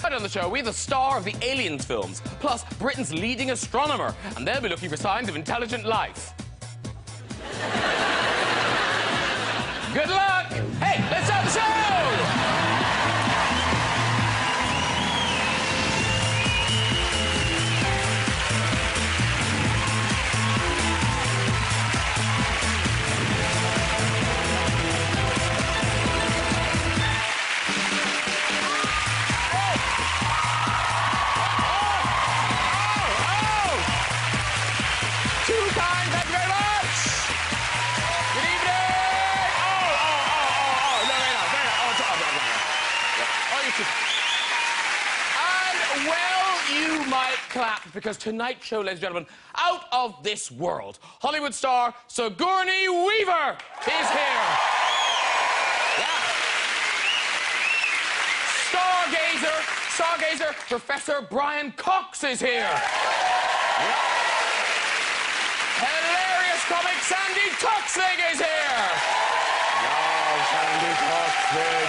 Tonight on the show, we have the star of the Aliens films, plus Britain's leading astronomer, and they'll be looking for signs of intelligent life. Good luck! Hey, let's start the show! And, well, you might clap, because tonight's show, ladies and gentlemen, out of this world, Hollywood star Sigourney Weaver is here. Yeah. Stargazer Professor Brian Cox is here. Yeah. Hilarious comic Sandi Toksvig is here. Wow, Sandi Toksvig.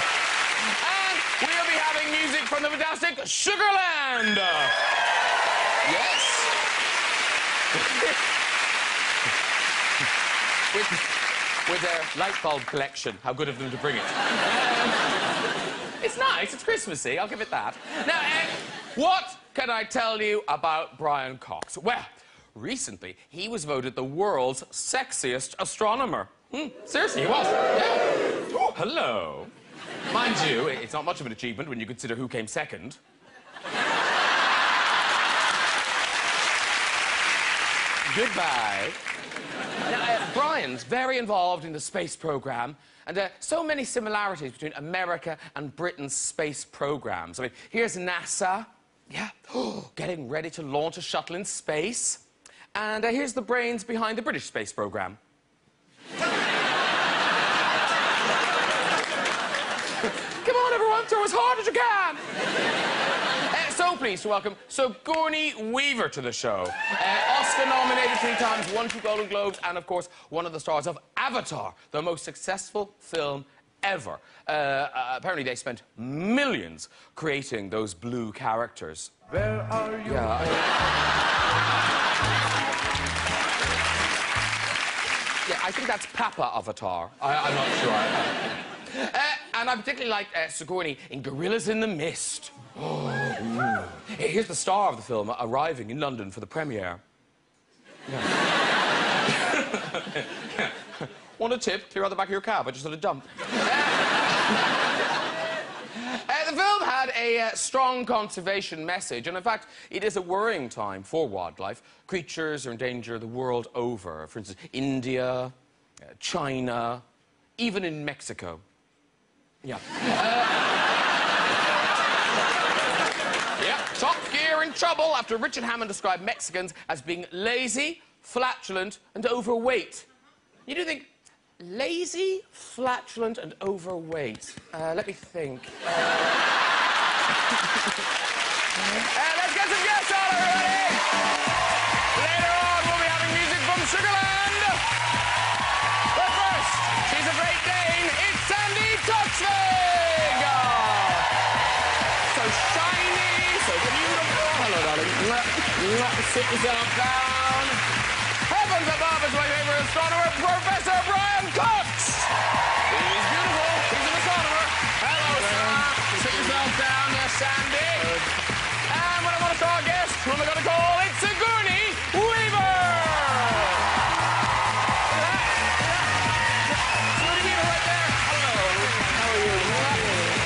And we'll be having music from the fantastic Sugarland. Yes. with their light bulb collection. How good of them to bring it. It's nice. It's Christmassy. I'll give it that. Now, what can I tell you about Brian Cox? Well, recently, he was voted the world's sexiest astronomer. Seriously, he was. Yeah. Ooh, hello. Mind you, it's not much of an achievement when you consider who came second. Goodbye. Now, Brian's very involved in the space program, and so many similarities between America and Britain's space programs. I mean, here's NASA, yeah, getting ready to launch a shuttle in space. And here's the brains behind the British space program. Come on, everyone, throw as hard as you can. So pleased to welcome Sigourney Weaver to the show. Oscar-nominated 3 times, won 2 Golden Globes, and, of course, one of the stars of Avatar, the most successful film ever. Apparently, they spent millions creating those blue characters. Where are you? Yeah, I think that's Papa Avatar. I'm not sure. And I particularly like Sigourney in Gorillas in the Mist. Oh, here's the star of the film arriving in London for the premiere. Yeah. Want a tip? Clear out the back of your cab. I just had a dump. The film had a strong conservation message, and in fact, it is a worrying time for wildlife. Creatures are in danger the world over. For instance, India, China, even in Mexico. Yeah. Yeah, Top Gear in trouble after Richard Hammond described Mexicans as being lazy, flatulent, and overweight. You do think, lazy, flatulent, and overweight. Let me think. Let's get some guests on, everybody! Later on, we'll be having music from Sugarland. But first, she's a Great Dane. It's Sandi Toksvig! So shiny, so beautiful. Hello, darling. Sit yourself down. Heavens above is my favorite astronomer, Professor Brian Cox. He's beautiful. He's an astronomer. Hello, sir. Sit yourself down there, Sandi. And when I want to start our guest, who am I going to call? It's Sigourney Weaver. Sigourney Weaver right there. Hello. How are you?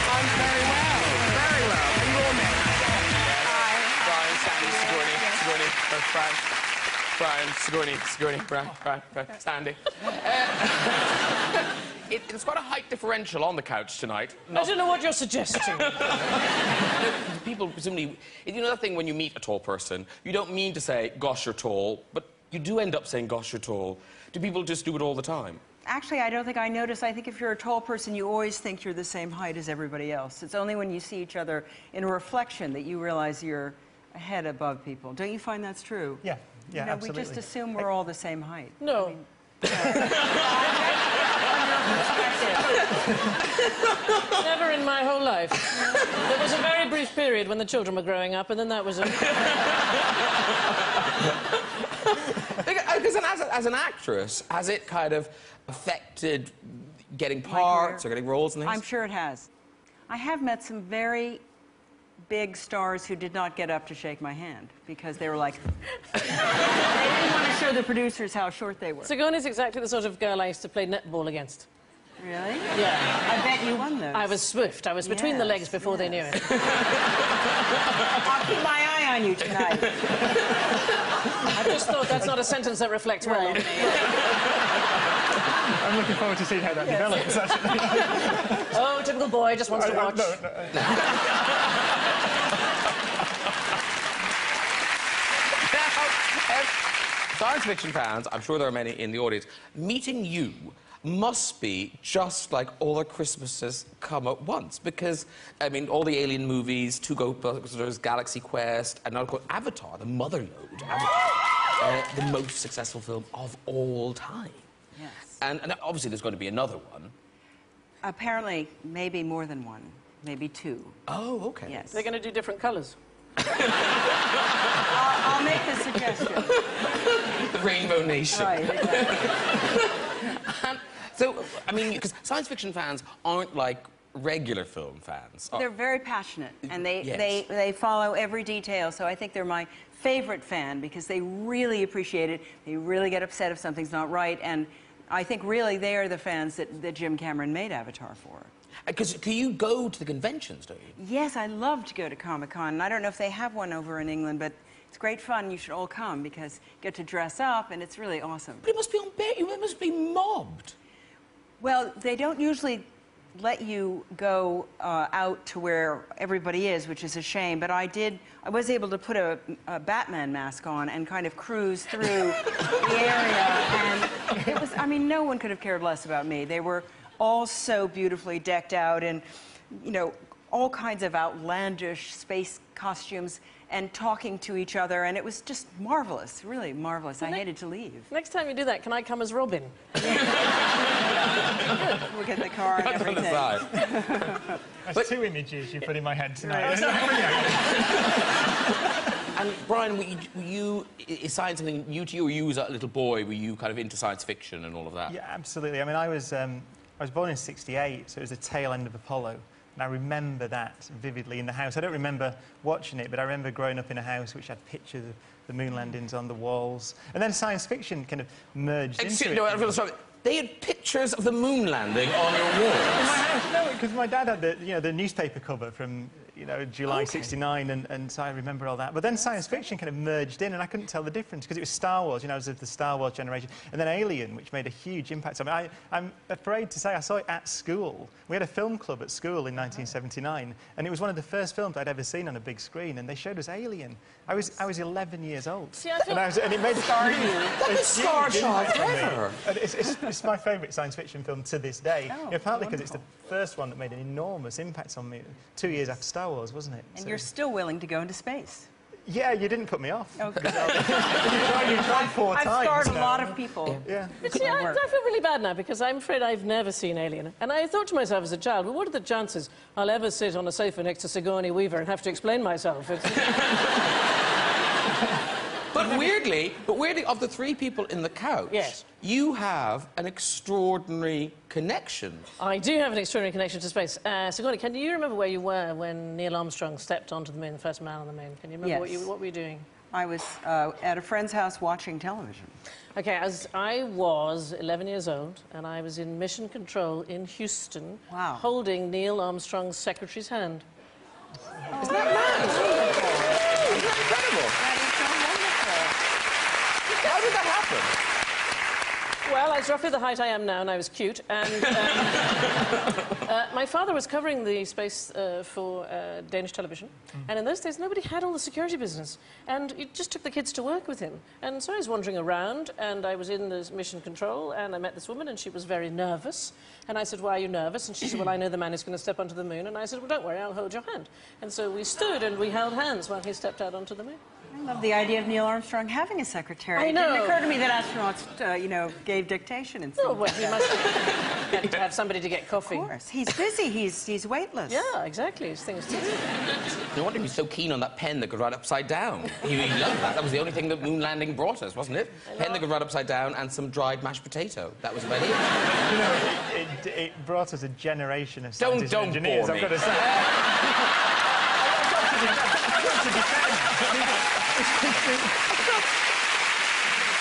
I'm very well. Very well. And your name? Hi. Brian, Sandi, Sigourney. Sigourney. Brian, Sigourney, Brian, Sandi. It's quite a height differential on the couch tonight. I don't know what you're suggesting. People presumably... You know that thing when you meet a tall person, you don't mean to say, gosh, you're tall, but you do end up saying, gosh, you're tall. Do people just do it all the time? Actually, I don't think I notice. I think if you're a tall person, you always think you're the same height as everybody else. It's only when you see each other in a reflection that you realize you're a head above people. Don't you find that's true? Yeah, you know, absolutely. We just assume we're all the same height. No. I mean, from your perspective. Never in my whole life. There was a very brief period when the children were growing up, and then that was it. Because as an actress, has it kind of affected getting parts or getting roles and things? I'm sure it has. I have met some very big stars who did not get up to shake my hand because they were like... they didn't want to show the producers how short they were. Sigourney's exactly the sort of girl I used to play netball against. Really? Yeah. I bet you won those. I was swift. I was between the legs before they knew it. I'll keep my eye on you tonight. I just thought that's not a sentence that reflects well on me. I'm looking forward to seeing how that develops, actually. Oh, typical boy, just wants to watch. No. Science fiction fans, I'm sure there are many in the audience, meeting you must be just like all the Christmases come at once. Because, I mean, all the Alien movies, Two Ghostbusters, Galaxy Quest, and now, of course, Avatar, the motherlode. Avatar, the most successful film of all time. Yes. And obviously there's going to be another one. Apparently, maybe more than one. Maybe two. Oh, OK. Yes. They're going to do different colours. I'll make the suggestion. The Rainbow Nation. Right, exactly. So, I mean, because science fiction fans aren't like regular film fans. They're very passionate, and Yes. they follow every detail, so I think they're my favorite fan because they really appreciate it. They really get upset if something's not right, and I think really they are the fans that Jim Cameron made Avatar for. Because you go to the conventions, don't you? Yes, I love to go to Comic-Con, and I don't know if they have one over in England, but it's great fun. You should all come because you get to dress up, and it's really awesome. But it must be you must be mobbed. Well, they don't usually let you go out to where everybody is, which is a shame, but I was able to put a Batman mask on and kind of cruise through the area, and it was, I mean, no one could have cared less about me. They were all so beautifully decked out in, you know, all kinds of outlandish space costumes and talking to each other, and it was just marvelous, really marvelous. I hated to leave. Next time you do that, can I come as Robin? We'll get the car and everything. That's two images you put in my head tonight. And Brian, were you, is science something new to you, or you as a little boy, were you kind of into science fiction and all of that? Yeah, absolutely. I mean, I was born in '68, so it was the tail end of Apollo. And I remember that vividly in the house. I don't remember watching it, but I remember growing up in a house which had pictures of the moon landings on the walls. And then science fiction kind of merged into it. No, I feel sorry. They had pictures of the moon landing on your walls. In my house, no, because my dad had the newspaper cover from July '69, and so I remember all that. But then science fiction kind of merged in, and I couldn't tell the difference because it was Star Wars. I was of the Star Wars generation, and then Alien, which made a huge impact on me. I'm afraid to say I saw it at school. We had a film club at school in 1979, and it was one of the first films I'd ever seen on a big screen, and they showed us Alien. I was 11 years old. See, I feel... and it made a huge scarred child forever. It's my favourite science fiction film to this day. Partly because it's the first one that made an enormous impact on me 2 years after Star Wars, wasn't it? And you're still willing to go into space. Yeah, you didn't put me off. Okay. you tried 4 times. I've scarred a lot of people. Yeah. But see, I feel really bad now because I'm afraid I've never seen Alien. And I thought to myself as a child, well, what are the chances I'll ever sit on a sofa next to Sigourney Weaver and have to explain myself? But weirdly, of the 3 people in the couch, yes, you have an extraordinary connection. I do have an extraordinary connection to space. Sigourney, can you remember where you were when Neil Armstrong stepped onto the moon, the first man on the moon? Can you remember what were you doing? I was at a friend's house watching television. Okay, I was 11 years old, and I was in mission control in Houston, holding Neil Armstrong's secretary's hand. Oh, Isn't that mad? Isn't that incredible? That is so wonderful. How did that happen? Well, I was roughly the height I am now, and I was cute. And my father was covering the space for Danish television. And in those days, nobody had all the security business. And it just took the kids to work with him. And so I was wandering around, and I was in the mission control, and I met this woman, and she was very nervous. And I said, why are you nervous? And she said, well, I know the man is going to step onto the moon. And I said, well, don't worry, I'll hold your hand. And so we stood, and we held hands while he stepped out onto the moon. I love the idea of Neil Armstrong having a secretary. I know. It didn't occur to me that astronauts, you know, gave dictation and stuff. Oh, well, he must have to have somebody to get coffee. Of course. He's busy. He's weightless. Yeah, exactly. There's things to do. No wonder he was so keen on that pen that could write upside down. He loved that. That was the only thing that moon landing brought us, wasn't it? Pen that could write upside down and some dried mashed potato. That was about it. You know, it brought us a generation of scientists and engineers, bore I've me. got to say.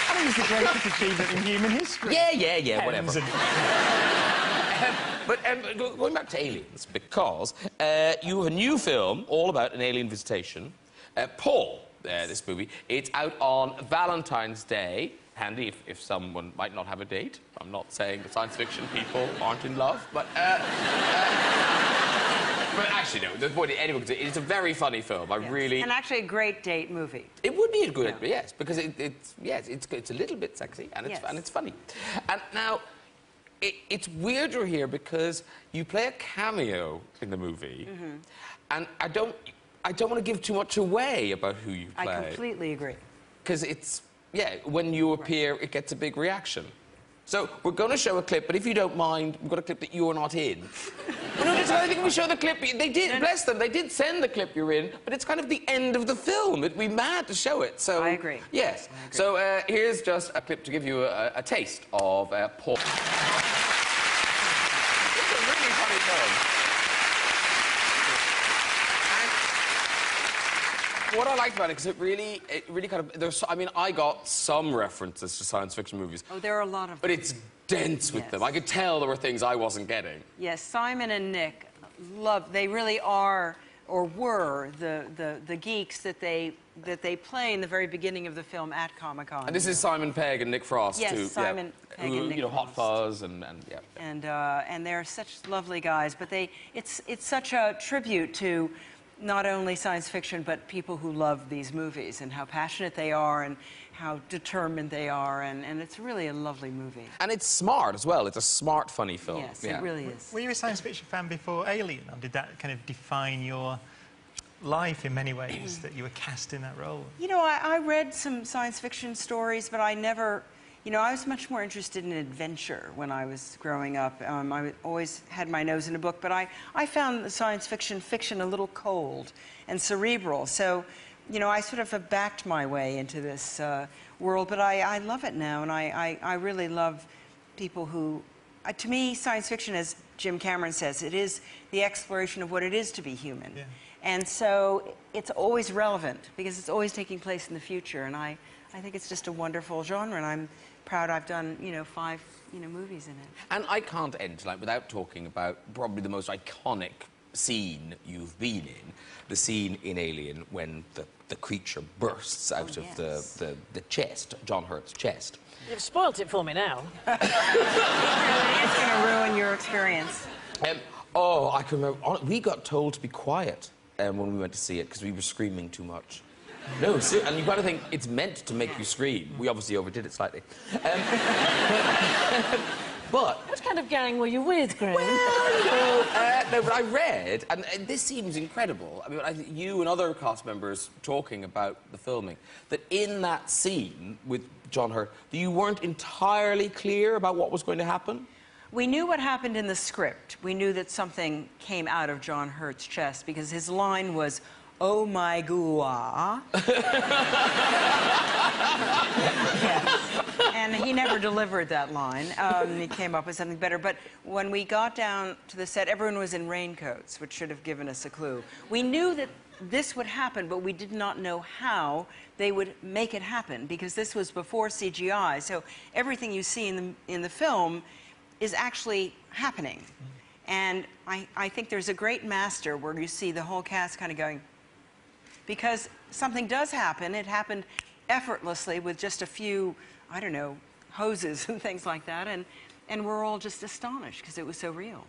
I think it's the greatest achievement in human history. Yeah, whatever. But going back to aliens, because you have a new film all about an alien visitation. Paul, this movie, it's out on Valentine's Day. Handy if someone might not have a date. I'm not saying that science fiction people aren't in love, but... But actually, no, the point, anyway, it's a very funny film. I really... And actually a great date movie. It would be a good, yes, because it's a little bit sexy and it's funny. And now, it's weirder here because you play a cameo in the movie, and I don't want to give too much away about who you play. I completely agree. Because when you appear, it gets a big reaction. So we're going to show a clip, but if you don't mind, we've got a clip that you're not in. Well, no, I think we show the clip. They did, bless them, they did send the clip you're in, but it's kind of the end of the film. It'd be mad to show it. So I agree. Yes. I agree. So here's just a clip to give you a taste of Paul. It's a really funny film. What I liked about it, because it really kind of... I mean, I got some references to science fiction movies. Oh, there are a lot of them. But it's dense with them. I could tell there were things I wasn't getting. Yes, Simon and Nick they really are, or were, the geeks that they play in the very beginning of the film at Comic-Con. And this is Simon Pegg and Nick Frost, yes, too. Simon Pegg and Nick you know, Hot Frost. Fuzz and yeah. And they're such lovely guys, but it's such a tribute to not only science fiction, but people who love these movies and how passionate they are and how determined they are, and it's really a lovely movie. And it's smart as well. It's a smart, funny film. Yes, it really is. Were you a science fiction fan before Alien, or did that kind of define your life in many ways, that you were cast in that role? You know, I read some science fiction stories, but I never... You know, I was much more interested in adventure when I was growing up. I always had my nose in a book, but I found the science fiction a little cold and cerebral. So, you know, I sort of have backed my way into this world, but I love it now, and I really love people who... to me, science fiction, as Jim Cameron says, it is the exploration of what it is to be human. Yeah. And so it's always relevant, because it's always taking place in the future, and I think it's just a wonderful genre, and I'm proud I've done, you know, 5, movies in it. And I can't end tonight without talking about probably the most iconic scene you've been in, the scene in Alien when the creature bursts out of the chest, John Hurt's chest. You've spoilt it for me now. It's going to ruin your experience. I can remember, we got told to be quiet when we went to see it because we were screaming too much. No, and you've got to think, it's meant to make you scream. We obviously overdid it slightly. But... What kind of gang were you with, Graham? Well, you know, no, but I read, and this seems incredible, I mean, you and other cast members talking about the filming, that in that scene with John Hurt, that you weren't entirely clear about what was going to happen? We knew what happened in the script. We knew that something came out of John Hurt's chest, because his line was, "Oh my goo-ah." Yes. And he never delivered that line. He came up with something better. But when we got down to the set, everyone was in raincoats, which should have given us a clue. We knew that this would happen, but we did not know how they would make it happen, because this was before CGI. So everything you see in the film is actually happening. And I think there's a great master where you see the whole cast kind of going, because something does happen. It happened effortlessly with just a few, I don't know, hoses and things like that, and we're all just astonished because it was so real.